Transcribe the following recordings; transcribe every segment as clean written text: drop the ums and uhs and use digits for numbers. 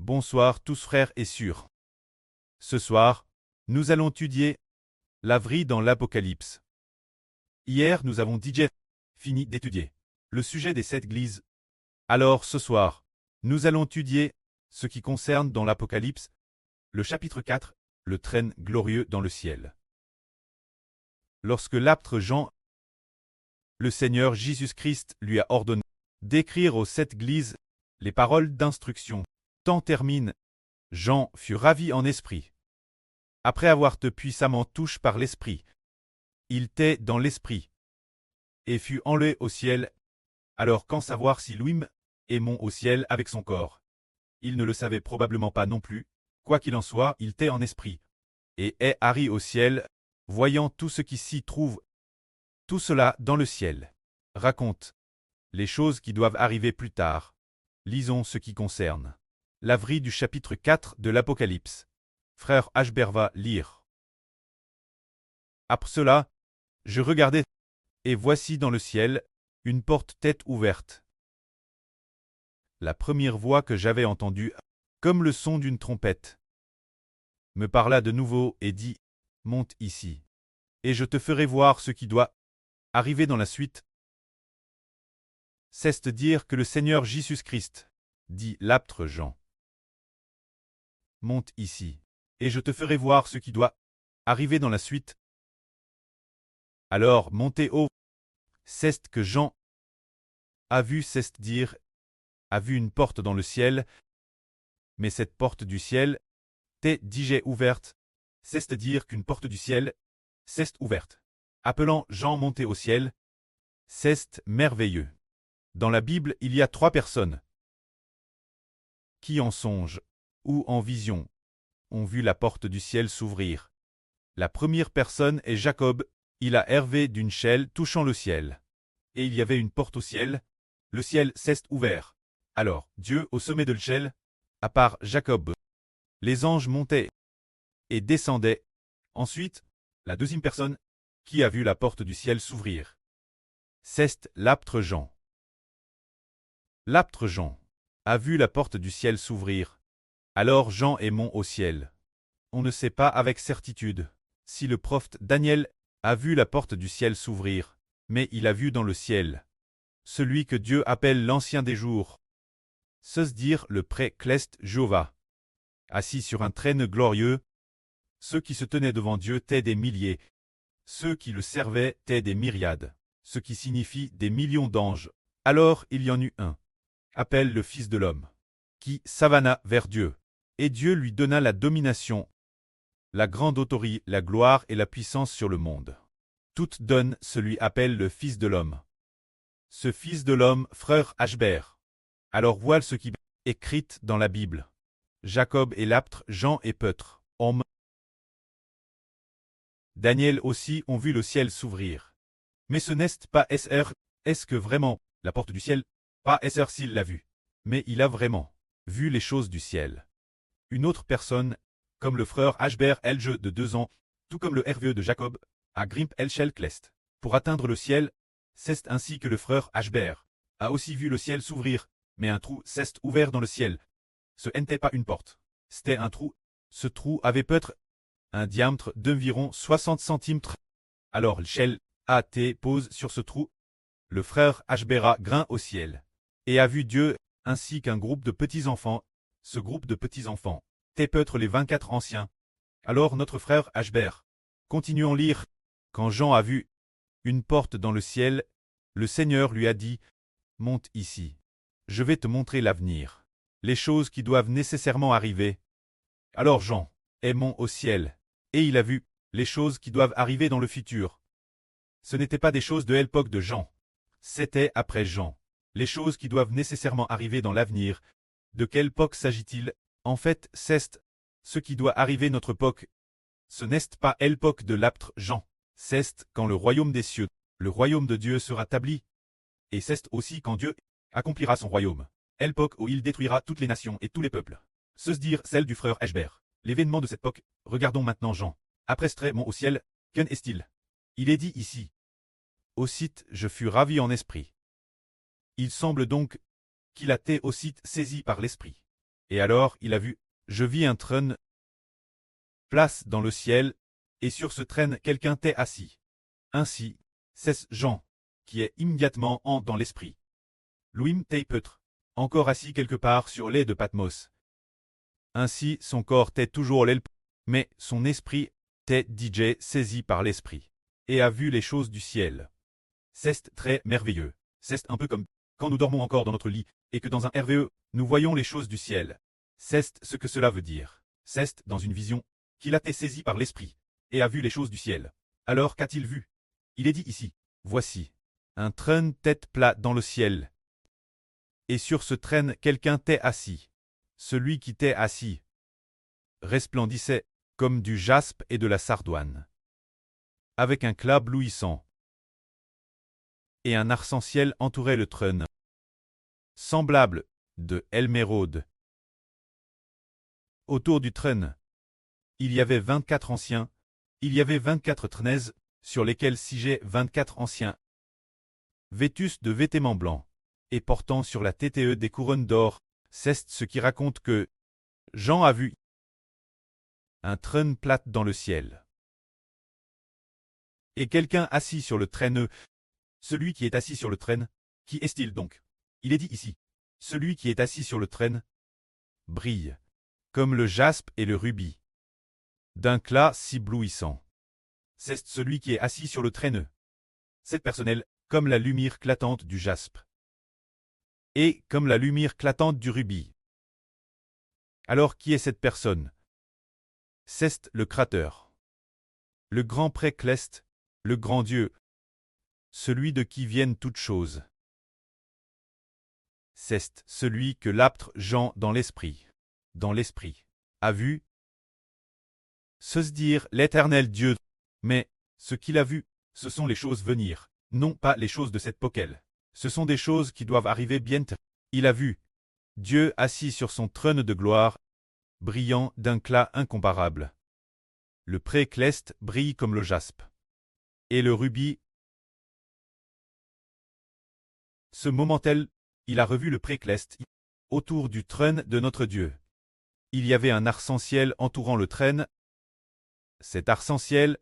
Bonsoir tous frères et sœurs. Ce soir, nous allons étudier la vie dans l'Apocalypse. Hier, nous avons déjà fini d'étudier le sujet des 7 églises. Alors ce soir, nous allons étudier ce qui concerne dans l'Apocalypse, le chapitre 4, le trône glorieux dans le ciel. Lorsque l'apôtre Jean, le Seigneur Jésus-Christ lui a ordonné d'écrire aux 7 églises les paroles d'instruction. Temps termine, Jean fut ravi en esprit. Après avoir été puissamment touché par l'esprit, il était dans l'esprit et fut enlevé au ciel. Alors qu'en savoir si lui-même est monté au ciel avec son corps? Il ne le savait probablement pas non plus. Quoi qu'il en soit, il était en esprit et est arrivé au ciel, voyant tout ce qui s'y trouve. Tout cela dans le ciel raconte les choses qui doivent arriver plus tard. Lisons ce qui concerne la vie du chapitre 4 de l'Apocalypse. Frère Hbert va lire. Après cela, je regardai, et voici dans le ciel une porte tête ouverte. La première voix que j'avais entendue, comme le son d'une trompette, me parla de nouveau et dit, « Monte ici, et je te ferai voir ce qui doit arriver dans la suite. » C'est-à-dire que le Seigneur Jésus-Christ, dit l'apôtre Jean. Monte ici, et je te ferai voir ce qui doit arriver dans la suite. Alors montez haut. C'est que Jean a vu, c'est-à-dire a vu une porte dans le ciel, mais cette porte du ciel était déjà ouverte, c'est-à-dire qu'une porte du ciel s'est ouverte. Appelant Jean monter au ciel, c'est merveilleux. Dans la Bible, il y a 3 personnes qui en songe ou en vision ont vu la porte du ciel s'ouvrir. La première personne est Jacob. Il a rêvé d'une échelle touchant le ciel. Et il y avait une porte au ciel. Le ciel s'est ouvert. Alors, Dieu au sommet de l'échelle, à part Jacob. Les anges montaient et descendaient. Ensuite, la deuxième personne qui a vu la porte du ciel s'ouvrir, c'est l'apôtre Jean. L'apôtre Jean a vu la porte du ciel s'ouvrir. Alors Jean est monté au ciel. On ne sait pas avec certitude si le prophète Daniel a vu la porte du ciel s'ouvrir, mais il a vu dans le ciel celui que Dieu appelle l'Ancien des jours, c'est-à-dire le pré-cleste Jéhovah, assis sur un trône glorieux. Ceux qui se tenaient devant Dieu étaient des milliers, ceux qui le servaient étaient des myriades, ce qui signifie des millions d'anges. Alors il y en eut un, appelle le Fils de l'homme, qui s'avana vers Dieu, et Dieu lui donna la domination, la grande autorité, la gloire et la puissance sur le monde. Toutes donne celui appelle le Fils de l'homme. Ce Fils de l'homme, frère Hbert. Alors voilà ce qui est écrit dans la Bible. Jacob et l'apôtre Jean et Peutre, hommes. Daniel aussi ont vu le ciel s'ouvrir. Mais ce n'est pas SR, est-ce que vraiment, la porte du ciel? Pas SR s'il l'a vu. Mais il a vraiment vu les choses du ciel. Une autre personne, comme le frère Hbert Elge de 2 ans, tout comme le hervieux de Jacob, a grimpé Elchel Clest pour atteindre le ciel. C'est ainsi que le frère Hbert a aussi vu le ciel s'ouvrir, mais un trou s'est ouvert dans le ciel. Ce n'était pas une porte, c'était un trou. Ce trou avait peut-être un diamètre d'environ 60 cm. Alors l'échelle a été posée sur ce trou. Le frère Hbert grimpe au ciel et a vu Dieu ainsi qu'un groupe de petits-enfants. Ce groupe de petits-enfants était peut-être les 24 anciens. Alors notre frère Hbert, continuons lire. Quand Jean a vu une porte dans le ciel, le Seigneur lui a dit, « Monte ici. Je vais te montrer l'avenir, les choses qui doivent nécessairement arriver. » Alors Jean est monté au ciel, et il a vu les choses qui doivent arriver dans le futur. Ce n'étaient pas des choses de l'époque de Jean, c'était après Jean. Les choses qui doivent nécessairement arriver dans l'avenir. De quelle époque s'agit-il? En fait, c'est ce qui doit arriver notre époque. Ce n'est pas l'époque de l'apôtre Jean. C'est quand le royaume des cieux, le royaume de Dieu sera établi. Et c'est aussi quand Dieu accomplira son royaume. L'époque où il détruira toutes les nations et tous les peuples. C'est-à-dire celle du frère Hbert. L'événement de cette époque. Regardons maintenant Jean. Après ce trait, mon au ciel, qu'en est-il? Il est dit ici. Aussitôt je fus ravi en esprit. Il semble donc qu'il a été aussitôt saisi par l'esprit. Et alors il a vu, je vis un trône, place dans le ciel, et sur ce trône quelqu'un t'est assis. Ainsi, c'est Jean, qui est immédiatement en dans l'esprit. Louim t'est peut-être encore assis quelque part sur l'île de Patmos. Ainsi son corps t'est toujours l'aile, mais son esprit t'est DJ saisi par l'esprit, et a vu les choses du ciel. C'est très merveilleux. C'est un peu comme quand nous dormons encore dans notre lit, et que dans un RVE, nous voyons les choses du ciel. C'est ce que cela veut dire. C'est dans une vision qu'il a été saisi par l'esprit, et a vu les choses du ciel. Alors qu'a-t-il vu? Il est dit ici, voici, un trône tête plat dans le ciel. Et sur ce trône quelqu'un t'est assis. Celui qui t'est assis resplendissait comme du jaspe et de la sardoine, avec un clap bleuissant. Et un arc-en-ciel entourait le trône, semblable de l'émeraude. Autour du trône, il y avait 24 anciens, il y avait 24 trônes, sur lesquels siégeaient 24 anciens, vêtus de vêtements blancs, et portant sur la tête des couronnes d'or. C'est ce qui raconte que Jean a vu un trône plate dans le ciel, et quelqu'un assis sur le trône. Celui qui est assis sur le trône, qui est-il donc? Il est dit ici, celui qui est assis sur le trône brille, comme le jaspe et le rubis, d'un éclat si bleuissant. C'est celui qui est assis sur le trône. C'est personnel, comme la lumière éclatante du jaspe, et comme la lumière éclatante du rubis. Alors qui est cette personne? C'est le Créateur, le grand Précleste, le grand Dieu, celui de qui viennent toutes choses. C'est celui que l'apôtre Jean dans l'esprit, a vu se dire l'Éternel Dieu. Mais ce qu'il a vu, ce sont les choses venir, non pas les choses de cette époque. Ce sont des choses qui doivent arriver bientôt. Il a vu Dieu assis sur son trône de gloire, brillant d'un éclat incomparable. Le précleste brille comme le jaspe, et le rubis. Ce moment-là, il a revu le précleste autour du trône de notre Dieu. Il y avait un arc-en-ciel entourant le trône. Cet arc-en-ciel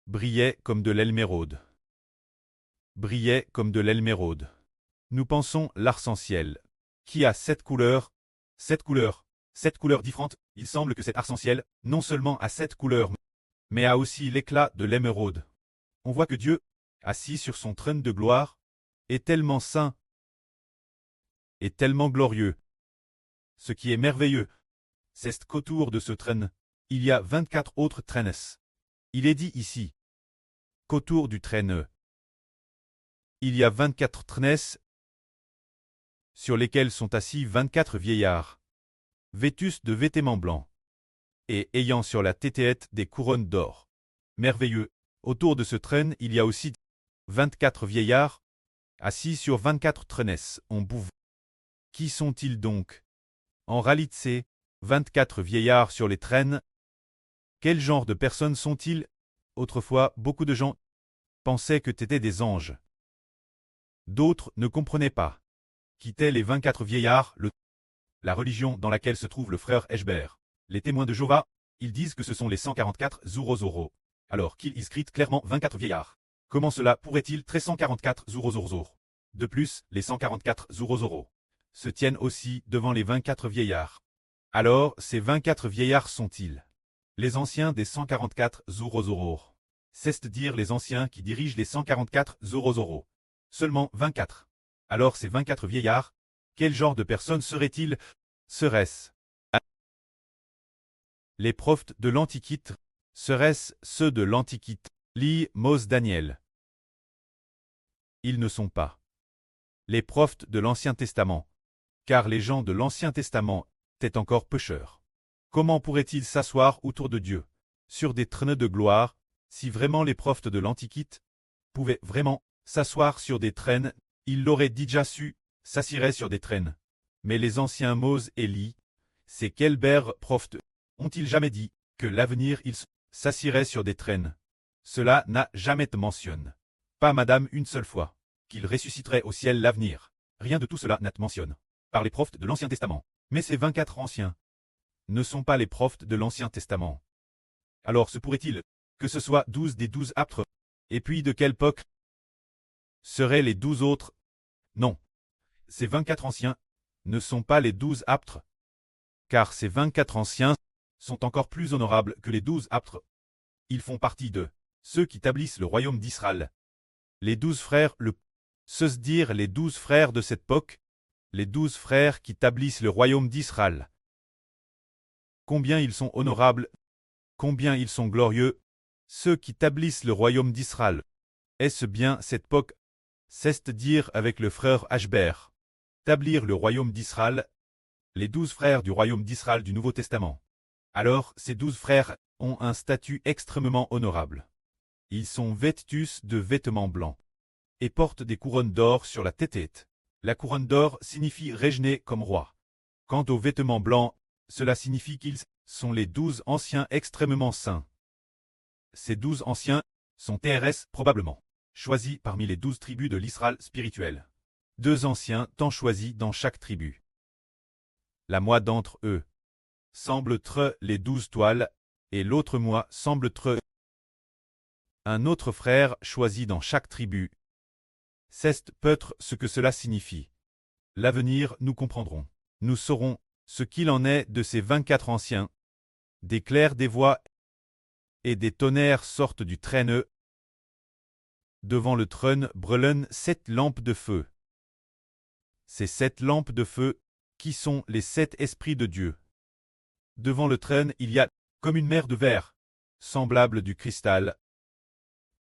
brillait comme de l'émeraude. Brillait comme de l'émeraude. Nous pensons l'arc-en-ciel, qui a 7 couleurs, 7 couleurs différentes. Il semble que cet arc-en-ciel, non seulement a 7 couleurs, mais a aussi l'éclat de l'émeraude. On voit que Dieu, assis sur son trône de gloire, est tellement saint et tellement glorieux. Ce qui est merveilleux, c'est qu'autour de ce trône, il y a 24 autres trônes. Il est dit ici qu'autour du trône, il y a 24 trônes sur lesquels sont assis 24 vieillards, vêtus de vêtements blancs, et ayant sur la tête des couronnes d'or. Merveilleux, autour de ce trône il y a aussi 24 vieillards, assis sur 24 trônes en bouve. Qui sont-ils donc? En réalité, 24 vieillards sur les trônes. Quel genre de personnes sont-ils? Autrefois, beaucoup de gens pensaient que c'étaient des anges. D'autres ne comprenaient pas. Quittaient les 24 vieillards, la religion dans laquelle se trouve le frère Eshbert. Les témoins de Jéhovah, ils disent que ce sont les 144 Zurozoro, alors qu'ils inscritent clairement 24 vieillards. Comment cela pourrait-il être 144 Zurozoro? De plus, les 144 Zurozoro se tiennent aussi devant les 24 vieillards. Alors, ces 24 vieillards sont-ils les anciens des 144 Zurozoro? C'est-à-dire les anciens qui dirigent les 144 Zurozoro. Seulement 24. Alors ces 24 vieillards, quel genre de personnes seraient-ils? Seraient-ce les prophètes de l'Antiquité? Seraient-ce ceux de l'Antiquité? Lis Mose Daniel. Ils ne sont pas les prophètes de l'Ancien Testament, car les gens de l'Ancien Testament étaient encore pécheurs. Comment pourraient-ils s'asseoir autour de Dieu, sur des trônes de gloire, si vraiment les prophètes de l'Antiquité pouvaient vraiment s'asseoir sur des trônes? Ils l'auraient déjà su, s'assiraient sur des trônes. Mais les anciens Mose et Élie, ces quels prophètes, ont-ils jamais dit que l'avenir ils s'assiraient sur des trônes? Cela n'a jamais été mentionné. Pas madame une seule fois. Qu'ils ressusciteraient au ciel l'avenir. Rien de tout cela n'a été mentionné par les prophètes de l'Ancien Testament. Mais ces 24 anciens ne sont pas les prophètes de l'Ancien Testament. Alors se pourrait-il que ce soit 12 des 12 apôtres? Et puis de quelle époque seraient les 12 autres? Non. Ces 24 anciens ne sont pas les 12 apôtres, car ces 24 anciens sont encore plus honorables que les 12 apôtres. Ils font partie de ceux qui établissent le royaume d'Israël. Les 12 frères, se dire les 12 frères de cette époque, les 12 frères qui établissent le royaume d'Israël. Combien ils sont honorables, combien ils sont glorieux, ceux qui établissent le royaume d'Israël. Est-ce bien cette époque? C'est-à-dire avec le frère Ashbert. Établir le royaume d'Israël, les 12 frères du royaume d'Israël du Nouveau Testament. Alors, ces 12 frères ont un statut extrêmement honorable. Ils sont vêtus de vêtements blancs et portent des couronnes d'or sur la tête. La couronne d'or signifie régner comme roi. Quant aux vêtements blancs, cela signifie qu'ils sont les 12 anciens extrêmement saints. Ces 12 anciens sont TRS probablement choisis parmi les 12 tribus de l'Israël spirituel. 2 anciens tant choisis dans chaque tribu. La moi d'entre eux semble être les 12 toiles, et l'autre moi semble être un autre frère choisi dans chaque tribu. C'est peut-être ce que cela signifie. L'avenir nous comprendrons. Nous saurons ce qu'il en est de ces 24 anciens. Des clairs des voix et des tonnerres sortent du traîneau. Devant le trône brûlent 7 lampes de feu. Ces 7 lampes de feu, qui sont les 7 esprits de Dieu. Devant le trône il y a comme une mer de verre, semblable du cristal.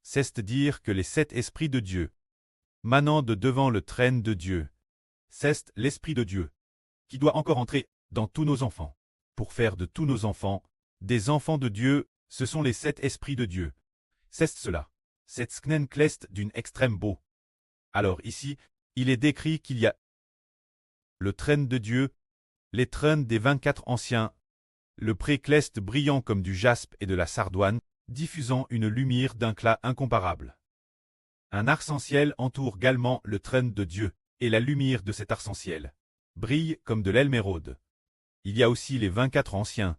C'est-à-dire que les 7 esprits de Dieu, manant de devant le trône de Dieu, c'est l'Esprit de Dieu, qui doit encore entrer dans tous nos enfants. Pour faire de tous nos enfants des enfants de Dieu, ce sont les 7 esprits de Dieu. C'est cela. C'est Sknenclest d'une extrême beau. Alors ici, il est décrit qu'il y a le trône de Dieu, les trônes des 24 anciens, le précleste brillant comme du jaspe et de la sardoine, diffusant une lumière d'un éclat incomparable. Un arc-en-ciel entoure également le trône de Dieu, et la lumière de cet arc-en-ciel brille comme de l'émeraude. Il y a aussi les 24 anciens.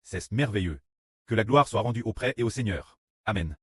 C'est merveilleux. Que la gloire soit rendue au Prêtre et au Seigneur. Amen.